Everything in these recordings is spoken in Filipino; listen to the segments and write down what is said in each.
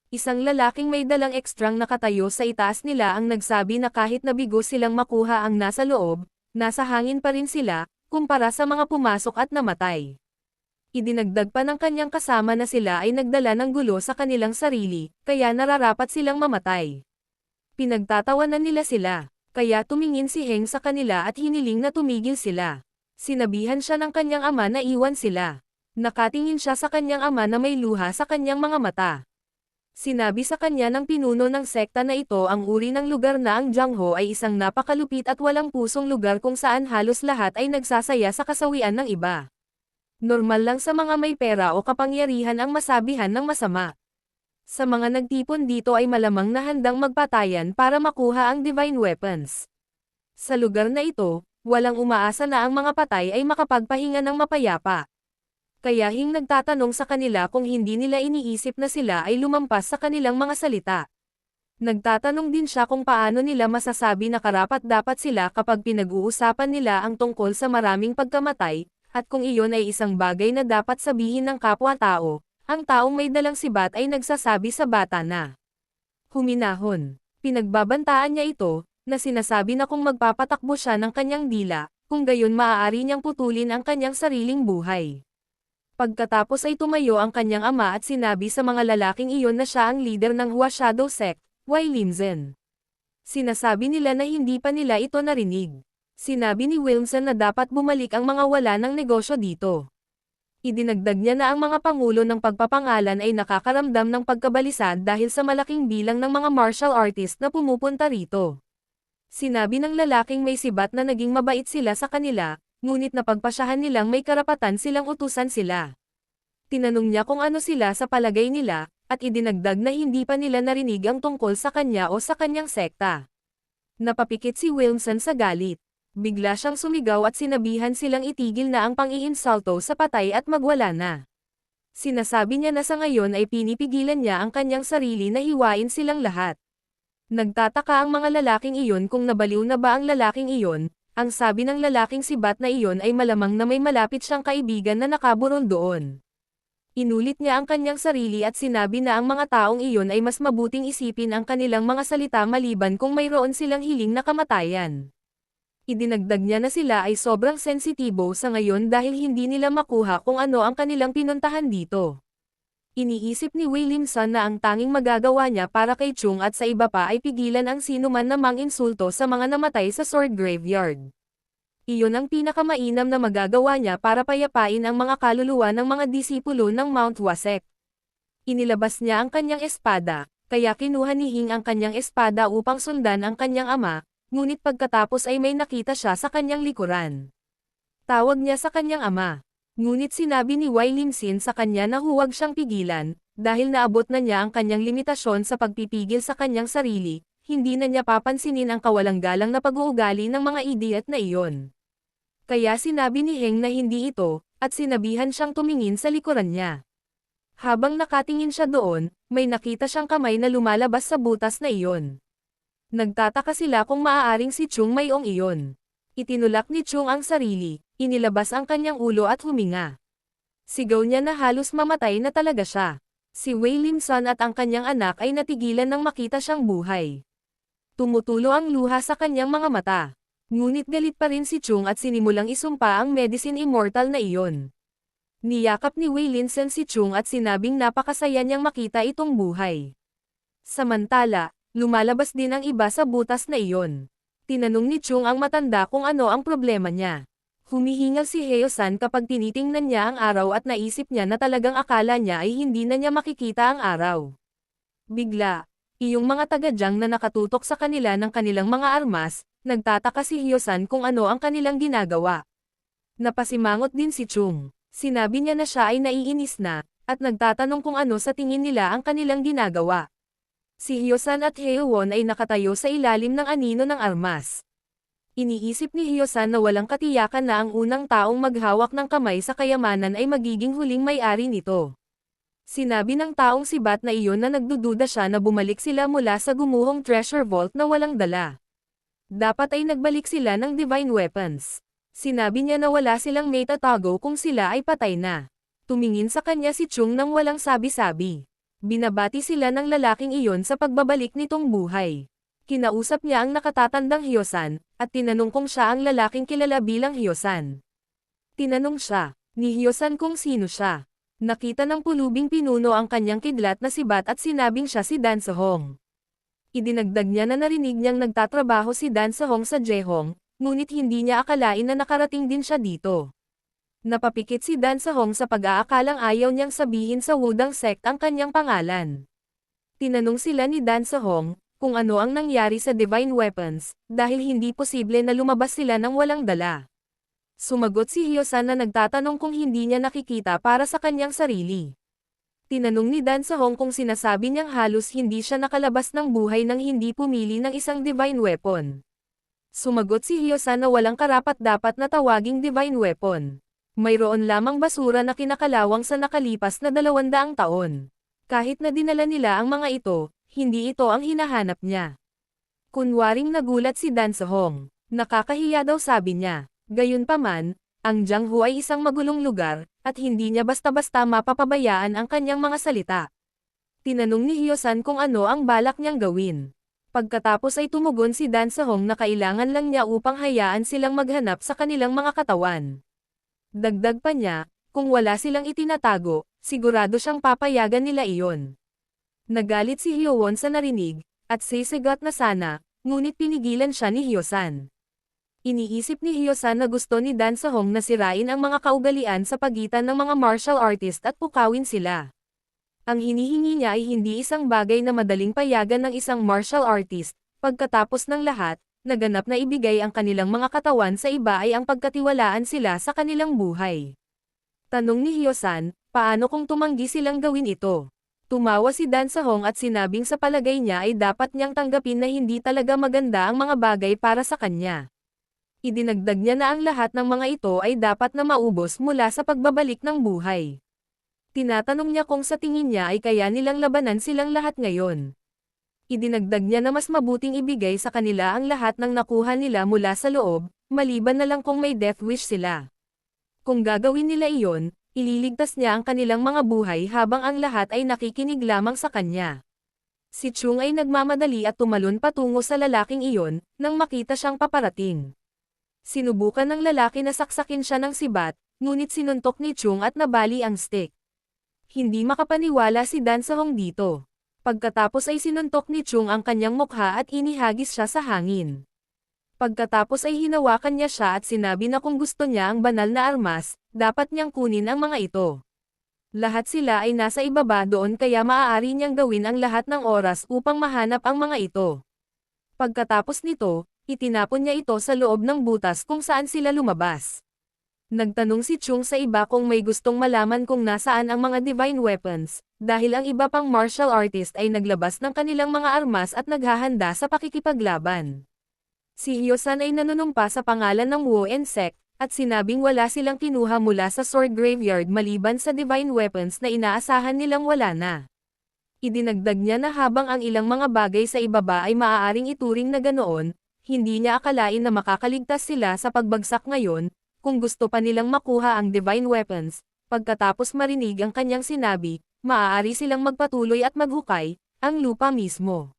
Isang lalaking may dalang ekstrang nakatayo sa itaas nila ang nagsabi na kahit nabigo silang makuha ang nasa loob, nasa hangin pa rin sila, kumpara sa mga pumasok at namatay. Idinagdag pa ng kanyang kasama na sila ay nagdala ng gulo sa kanilang sarili, kaya nararapat silang mamatay. Pinagtatawanan nila sila, kaya tumingin si Heng sa kanila at hiniling na tumigil sila. Sinabihan siya ng kanyang ama na iwan sila. Nakatingin siya sa kanyang ama na may luha sa kanyang mga mata. Sinabi sa kanya ng pinuno ng sekta na ito ang uri ng lugar na ang Jiangho ay isang napakalupit at walang pusong lugar kung saan halos lahat ay nagsasaya sa kasawian ng iba. Normal lang sa mga may pera o kapangyarihan ang masabihan ng masama. Sa mga nagtipon dito ay malamang na handang magpatayan para makuha ang divine weapons. Sa lugar na ito, walang umaasa na ang mga patay ay makapagpahinga ng mapayapa. Kaya Hing nagtatanong sa kanila kung hindi nila iniisip na sila ay lumampas sa kanilang mga salita. Nagtatanong din siya kung paano nila masasabi na karapat-dapat sila kapag pinag-uusapan nila ang tungkol sa maraming pagkamatay, at kung iyon ay isang bagay na dapat sabihin ng kapwa-tao, ang taong may dalang sibat ay nagsasabi sa bata na huminahon. Pinagbabantaan niya ito, na sinasabi na kung magpapatakbo siya ng kanyang dila, kung gayon maaari niyang putulin ang kanyang sariling buhay. Pagkatapos ay tumayo ang kanyang ama at sinabi sa mga lalaking iyon na siya ang leader ng Hua Shadow Sect, Wei Linzen. Sinasabi nila na hindi pa nila ito narinig. Sinabi ni Wilson na dapat bumalik ang mga wala ng negosyo dito. Idinagdag niya na ang mga pangulo ng pagpapangalan ay nakakaramdam ng pagkabalisa dahil sa malaking bilang ng mga martial artist na pumupunta rito. Sinabi ng lalaking may sibat na naging mabait sila sa kanila, ngunit napagpasyahan nilang may karapatan silang utusan sila. Tinanong niya kung ano sila sa palagay nila, at idinagdag na hindi pa nila narinig ang tungkol sa kanya o sa kanyang sekta. Napapikit si Wilson sa galit. Bigla siyang sumigaw at sinabihan silang itigil na ang pang-iinsulto sa patay at magwala na. Sinasabi niya na sa ngayon ay pinipigilan niya ang kanyang sarili na hiwain silang lahat. Nagtataka ang mga lalaking iyon kung nabaliw na ba ang lalaking iyon. Ang sabi ng lalaking sibat na iyon ay malamang na may malapit siyang kaibigan na nakaburol doon. Inulit niya ang kanyang sarili at sinabi na ang mga taong iyon ay mas mabuting isipin ang kanilang mga salita maliban kung mayroon silang hiling na kamatayan. Idinagdag niya na sila ay sobrang sensitibo sa ngayon dahil hindi nila makuha kung ano ang kanilang pinuntahan dito. Iniisip ni Wei Limson na ang tanging magagawa niya para kay Chung at sa iba pa ay pigilan ang sinuman na mang-insulto sa mga namatay sa Sword Graveyard. Iyon ang pinakamainam na magagawa niya para payapain ang mga kaluluwa ng mga disipulo ng Mount Wasek. Inilabas niya ang kanyang espada, kaya kinuha ni Hing ang kanyang espada upang sundan ang kanyang ama, ngunit pagkatapos ay may nakita siya sa kanyang likuran. Tawag niya sa kanyang ama. Ngunit sinabi ni Wei Limsin sa kanya na huwag siyang pigilan, dahil naabot na niya ang kanyang limitasyon sa pagpipigil sa kanyang sarili, hindi na niya papansinin ang kawalang galang na pag-uugali ng mga idiot na iyon. Kaya sinabi ni Heng na hindi ito, at sinabihan siyang tumingin sa likuran niya. Habang nakatingin siya doon, may nakita siyang kamay na lumalabas sa butas na iyon. Nagtataka sila kung maaaring si Chung Mayong iyon. Itinulak ni Chung ang sarili, inilabas ang kanyang ulo at huminga. Sigaw niya na halos mamatay na talaga siya. Si Wei Limson at ang kanyang anak ay natigilan nang makita siyang buhay. Tumutulo ang luha sa kanyang mga mata. Ngunit galit pa rin si Chung at sinimulang isumpa ang medicine immortal na iyon. Niyakap ni Wei Limson si Chung at sinabing napakasaya niyang makita itong buhay. Samantala, lumalabas din ang iba sa butas na iyon. Tinanong ni Chung ang matanda kung ano ang problema niya. Humihingal si Heo-san kapag tinitingnan niya ang araw at naisip niya na talagang akala niya ay hindi na niya makikita ang araw. Bigla, iyong mga taga-Jiang na nakatutok sa kanila ng kanilang mga armas, nagtataka si Heo-san kung ano ang kanilang ginagawa. Napasimangot din si Chung. Sinabi niya na siya ay naiinis na, at nagtatanong kung ano sa tingin nila ang kanilang ginagawa. Si Hyo-san at Heo-won ay nakatayo sa ilalim ng anino ng armas. Iniisip ni Hyo-san na walang katiyakan na ang unang taong maghawak ng kamay sa kayamanan ay magiging huling may-ari nito. Sinabi ng taong sibat na iyon na nagdududa siya na bumalik sila mula sa gumuhong treasure vault na walang dala. Dapat ay nagbalik sila ng divine weapons. Sinabi niya na wala silang maitatago kung sila ay patay na. Tumingin sa kanya si Chung nang walang sabi-sabi. Binabati sila ng lalaking iyon sa pagbabalik nitong buhay. Kinausap niya ang nakatatandang Hyosan, at tinanong kung siya ang lalaking kilala bilang Hyosan. Tinanong siya, ni Hyosan kung sino siya. Nakita ng pulubing pinuno ang kanyang kidlat na si Bat at sinabing siya si Dan Sehong. Idinagdag niya na narinig niyang nagtatrabaho si Dan Sehong sa Jehong, ngunit hindi niya akalain na nakarating din siya dito. Napapikit si Dan Sehong sa pag-aakalang ayaw niyang sabihin sa Wudang sect ang kanyang pangalan. Tinanong sila ni Dan Sehong kung ano ang nangyari sa Divine Weapons, dahil hindi posible na lumabas sila ng walang dala. Sumagot si Hyosan na nagtatanong kung hindi niya nakikita para sa kanyang sarili. Tinanong ni Dan Sehong kung sinasabi niyang halos hindi siya nakalabas ng buhay nang hindi pumili ng isang Divine Weapon. Sumagot si Hyosan na walang karapat-dapat na tawaging Divine Weapon. Mayroon lamang basura na kinakalawang sa nakalipas na 200 taon. Kahit na dinala nila ang mga ito, hindi ito ang hinahanap niya. Kunwaring nagulat si Dan Sehong. Nakakahiya daw sabi niya. Gayunpaman, ang Jianghu ay isang magulong lugar, at hindi niya basta-basta mapapabayaan ang kanyang mga salita. Tinanong ni Hyosan kung ano ang balak niyang gawin. Pagkatapos ay tumugon si Dan Sehong na kailangan lang niya upang hayaan silang maghanap sa kanilang mga katawan. Dagdag pa niya, kung wala silang itinatago, sigurado siyang papayagan nila iyon. Nagalit si Hyowon sa narinig, at sisigat na sana, ngunit pinigilan siya ni Hyosan. Iniisip ni Hyosan na gusto ni Dan Sehong na sirain ang mga kaugalian sa pagitan ng mga martial artist at pukawin sila. Ang hinihingi niya ay hindi isang bagay na madaling payagan ng isang martial artist. Pagkatapos ng lahat, naganap na ibigay ang kanilang mga katawan sa iba ay ang pagkatiwalaan sila sa kanilang buhay. Tanong ni Hyosan, paano kung tumanggi silang gawin ito? Tumawa si Dan Sehong at sinabing sa palagay niya ay dapat niyang tanggapin na hindi talaga maganda ang mga bagay para sa kanya. Idinagdag niya na ang lahat ng mga ito ay dapat na maubos mula sa pagbabalik ng buhay. Tinatanong niya kung sa tingin niya ay kaya nilang labanan silang lahat ngayon. Idinagdag niya na mas mabuting ibigay sa kanila ang lahat ng nakuha nila mula sa loob, maliban na lang kung may death wish sila. Kung gagawin nila iyon, ililigtas niya ang kanilang mga buhay habang ang lahat ay nakikinig lamang sa kanya. Si Chung ay nagmamadali at tumalon patungo sa lalaking iyon, nang makita siyang paparating. Sinubukan ng lalaki na saksakin siya ng sibat, ngunit sinuntok ni Chung at nabali ang stick. Hindi makapaniwala si Dan Sehong dito. Pagkatapos ay sinuntok ni Chung ang kanyang mukha at inihagis siya sa hangin. Pagkatapos ay hinawakan niya siya at sinabi na kung gusto niya ang banal na armas, dapat niyang kunin ang mga ito. Lahat sila ay nasa ibaba doon kaya maaari niyang gawin ang lahat ng oras upang mahanap ang mga ito. Pagkatapos nito, itinapon niya ito sa loob ng butas kung saan sila lumabas. Nagtanong si Chung sa iba kung may gustong malaman kung nasaan ang mga divine weapons, dahil ang iba pang martial artist ay naglabas ng kanilang mga armas at naghahanda sa pakikipaglaban. Si Hyosan ay nanunumpa sa pangalan ng Woen Sect, at sinabing wala silang kinuha mula sa sword graveyard maliban sa divine weapons na inaasahan nilang wala na. Idinagdag niya na habang ang ilang mga bagay sa ibaba ay maaaring ituring na ganoon, hindi niya akalain na makakaligtas sila sa pagbagsak ngayon. Kung gusto pa nilang makuha ang divine weapons, pagkatapos marinig ang kanyang sinabi, maaari silang magpatuloy at maghukay, ang lupa mismo.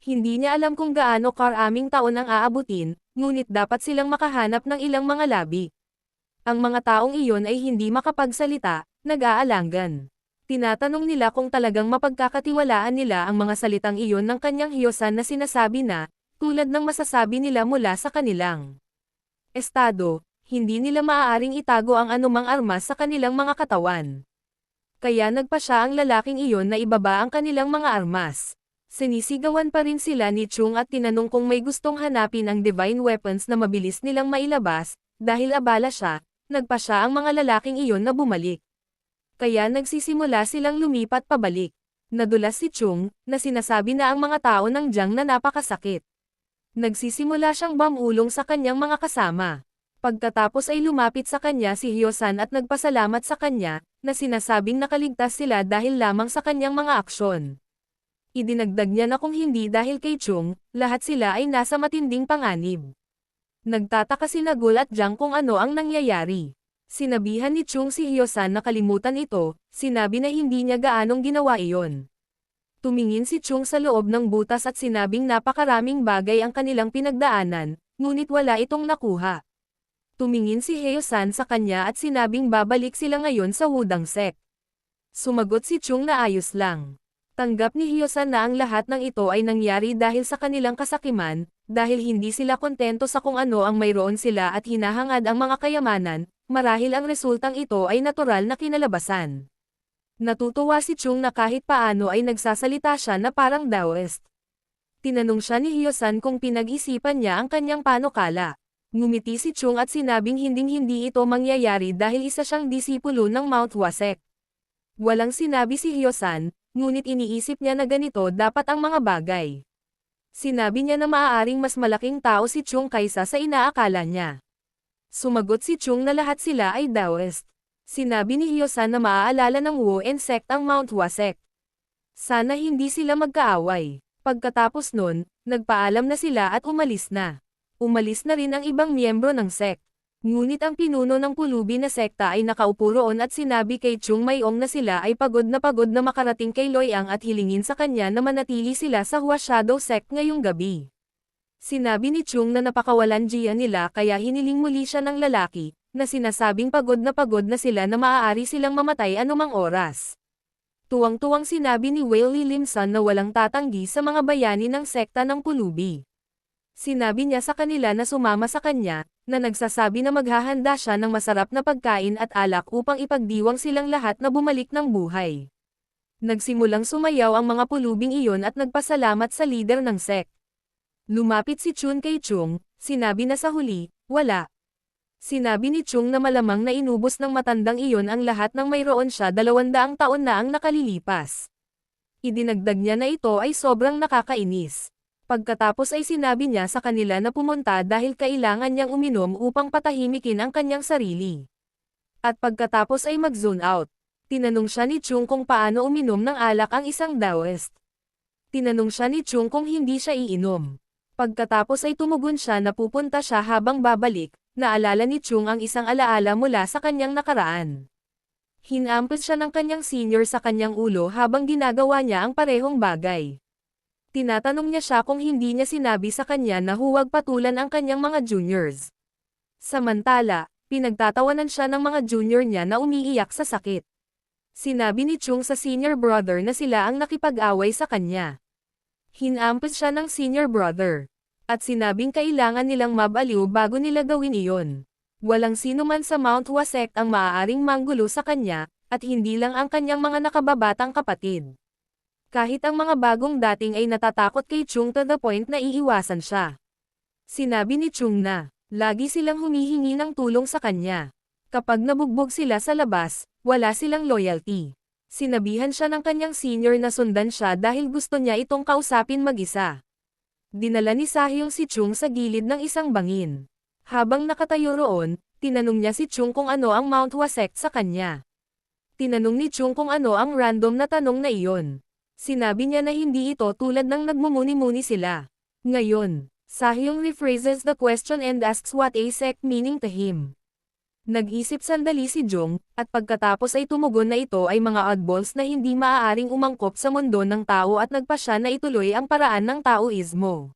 Hindi niya alam kung gaano karaming taon ang aabutin, ngunit dapat silang makahanap ng ilang mga labi. Ang mga taong iyon ay hindi makapagsalita, nag-aalangan. Tinatanong nila kung talagang mapagkakatiwalaan nila ang mga salitang iyon ng kanyang Hyosan na sinasabi na, tulad ng masasabi nila mula sa kanilang estado. Hindi nila maaaring itago ang anumang armas sa kanilang mga katawan. Kaya nagpa siya ang lalaking iyon na ibaba ang kanilang mga armas. Sinisigawan pa rin sila ni Chung at tinanong kung may gustong hanapin ang divine weapons na mabilis nilang mailabas, dahil abala siya, nagpa siya ang mga lalaking iyon na bumalik. Kaya nagsisimula silang lumipat pabalik. Nadulas si Chung, na sinasabi na ang mga tao ng Jiang na napakasakit. Nagsisimula siyang bamulong sa kanyang mga kasama. Pagkatapos ay lumapit sa kanya si Hyosan at nagpasalamat sa kanya, na sinasabing nakaligtas sila dahil lamang sa kanyang mga aksyon. Idinagdag niya na kung hindi dahil kay Chung, lahat sila ay nasa matinding panganib. Nagtataka sina Gul at Jiang kung ano ang nangyayari. Sinabihan ni Chung si Hyo-san na kalimutan ito, sinabi na hindi niya gaanong ginawa iyon. Tumingin si Chung sa loob ng butas at sinabing napakaraming bagay ang kanilang pinagdaanan, ngunit wala itong nakuha. Tumingin si Hyo-san sa kanya at sinabing babalik sila ngayon sa Wudang Sect. Sumagot si Chung na ayos lang. Tanggap ni Hyo-san na ang lahat ng ito ay nangyari dahil sa kanilang kasakiman, dahil hindi sila kontento sa kung ano ang mayroon sila at hinahangad ang mga kayamanan, marahil ang resultang ito ay natural na kinalabasan. Natutuwa si Chung na kahit paano ay nagsasalita siya na parang Taoist. Tinanong siya ni Hyo-san kung pinag-isipan niya ang kanyang panukala. Ngumiti si Chung at sinabing hinding-hindi ito mangyayari dahil isa siyang disipulo ng Mount Hua Sect. Walang sinabi si Hyo-san, ngunit iniisip niya na ganito dapat ang mga bagay. Sinabi niya na maaaring mas malaking tao si Chung kaysa sa inaakala niya. Sumagot si Chung na lahat sila ay Taoist. Sinabi ni Hyo-san na maaalala ng Wu-En Sect ang Mount Hua Sect. Sana hindi sila magkaaway. Pagkatapos nun, nagpaalam na sila at umalis na. Umalis na rin ang ibang miyembro ng sect. Ngunit ang pinuno ng pulubi na sekta ay nakaupo roon at sinabi kay Chung Mayong na sila ay pagod na makarating kay Loyang at hilingin sa kanya na manatili sila sa Hua Shadow Sect ngayong gabi. Sinabi ni Chung na napakawalan jiya nila kaya hiniling muli siya ng lalaki, na sinasabing pagod na sila na maaari silang mamatay anumang oras. Tuwang-tuwang sinabi ni Wei Lim-san na walang tatanggi sa mga bayani ng sekta ng pulubi. Sinabi niya sa kanila na sumama sa kanya, na nagsasabi na maghahanda siya ng masarap na pagkain at alak upang ipagdiwang silang lahat na bumalik ng buhay. Nagsimulang sumayaw ang mga pulubing iyon at nagpasalamat sa leader ng sect. Lumapit si Chun kay Chung, sinabi na sa huli, wala. Sinabi ni Chung na malamang na inubos ng matandang iyon ang lahat ng mayroon siya 200 taon na ang nakalilipas. Idinagdag niya na ito ay sobrang nakakainis. Pagkatapos ay sinabi niya sa kanila na pumunta dahil kailangan niyang uminom upang patahimikin ang kanyang sarili. At pagkatapos ay mag-zone out. Tinanong siya ni Chung kung paano uminom ng alak ang isang Taoist. Tinanong siya ni Chung kung hindi siya iinom. Pagkatapos ay tumugon siya na pupunta siya habang babalik, naalala ni Chung ang isang alaala mula sa kanyang nakaraan. Hinampis siya ng kanyang senior sa kanyang ulo habang ginagawa niya ang parehong bagay. Tinatanong niya siya kung hindi niya sinabi sa kanya na huwag patulan ang kanyang mga juniors. Samantala, pinagtatawanan siya ng mga junior niya na umiiyak sa sakit. Sinabi ni Chung sa senior brother na sila ang nakipag-away sa kanya. Hinampis siya ng senior brother. At sinabing kailangan nilang mabaliw bago nila gawin iyon. Walang sino man sa Mount Hua Sect ang maaaring manggulo sa kanya, at hindi lang ang kanyang mga nakababatang kapatid. Kahit ang mga bagong dating ay natatakot kay Chung to the point na iiwasan siya. Sinabi ni Chung na, lagi silang humihingi ng tulong sa kanya. Kapag nabugbog sila sa labas, wala silang loyalty. Sinabihan siya ng kanyang senior na sundan siya dahil gusto niya itong kausapin mag-isa. Dinala ni Sahyong si Chung sa gilid ng isang bangin. Habang nakatayo roon, tinanong niya si Chung kung ano ang Mount Hua Sect sa kanya. Tinanong ni Chung kung ano ang random na tanong na iyon. Sinabi niya na hindi ito tulad ng nagmumuni-muni sila. Ngayon, Sahyong rephrases the question and asks what a sect meaning to him. Nag-isip sandali si Jung, at pagkatapos ay tumugon na ito ay mga oddballs na hindi maaaring umangkop sa mundo ng tao at nagpasya na ituloy ang paraan ng Taoismo.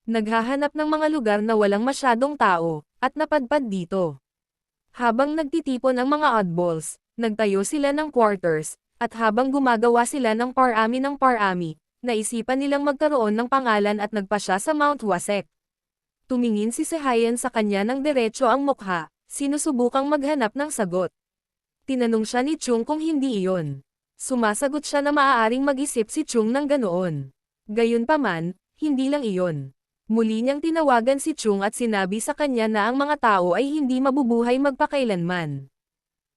Naghahanap ng mga lugar na walang masyadong tao, at napadpad dito. Habang nagtitipon ang mga oddballs, nagtayo sila ng quarters, at habang gumagawa sila ng parami, naisipan nilang magkaroon ng pangalan at nagpasya sa Mount Hua Sect. Tumingin si Sehayan sa kanya ng diretso ang mukha, sinusubukang maghanap ng sagot. Tinanong siya ni Chung kung hindi iyon. Sumasagot siya na maaaring mag-isip si Chung ng ganoon. Gayunpaman, hindi lang iyon. Muli niyang tinawagan si Chung at sinabi sa kanya na ang mga tao ay hindi mabubuhay magpakailanman.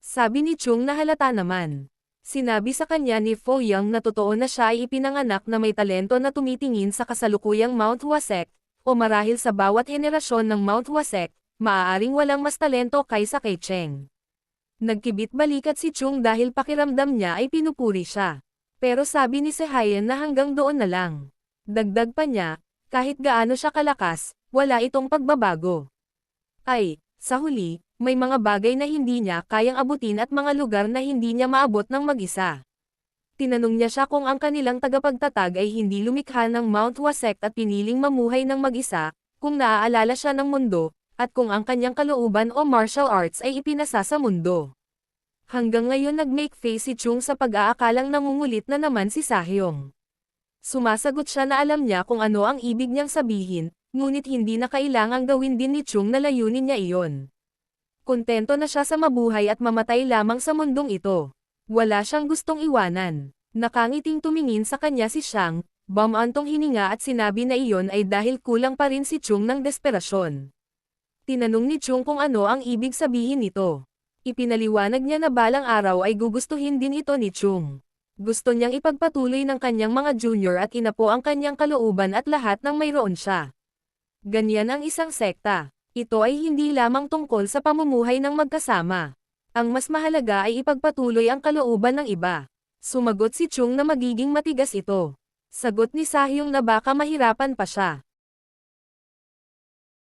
Sabi ni Chung na halata naman. Sinabi sa kanya ni Fo Yang na totoo na siya ay ipinanganak na may talento na tumitingin sa kasalukuyang Mount Hua Sect, o marahil sa bawat henerasyon ng Mount Hua Sect, maaaring walang mas talento kaysa kay Cheng. Nagkibit-balikat si Chung dahil pakiramdam niya ay pinupuri siya. Pero sabi ni Sehayan na hanggang doon na lang. Dagdag pa niya, kahit gaano siya kalakas, wala itong pagbabago. Ay, sa huli, May mga bagay na hindi niya kayang abutin at mga lugar na hindi niya maabot ng mag-isa. Tinanong niya siya kung ang kanilang tagapagtatag ay hindi lumikha ng Mount Wasect at piniling mamuhay ng mag-isa, kung naaalala siya ng mundo, at kung ang kanyang kalooban o martial arts ay ipinasa sa mundo. Hanggang ngayon nag-make face si Chung sa pag-aakalang nangungulit na naman si Sahyong. Sumasagot siya na alam niya kung ano ang ibig niyang sabihin, ngunit hindi na kailangang gawin din ni Chung na layunin niya iyon. Kontento na siya sa mabuhay at mamatay lamang sa mundong ito. Wala siyang gustong iwanan. Nakangiting tumingin sa kanya si Shang, bumantong hininga at sinabi na iyon ay dahil kulang pa rin si Chung ng desperasyon. Tinanong ni Chung kung ano ang ibig sabihin nito. Ipinaliwanag niya na balang araw ay gugustuhin din ito ni Chung. Gusto niyang ipagpatuloy ng kanyang mga junior at inapo ang kanyang kalooban at lahat ng mayroon siya. Ganyan ang isang sekta. Ito ay hindi lamang tungkol sa pamumuhay ng magkasama. Ang mas mahalaga ay ipagpatuloy ang kalooban ng iba. Sumagot si Chung na magiging matigas ito. Sagot ni Sahyong na baka mahirapan pa siya.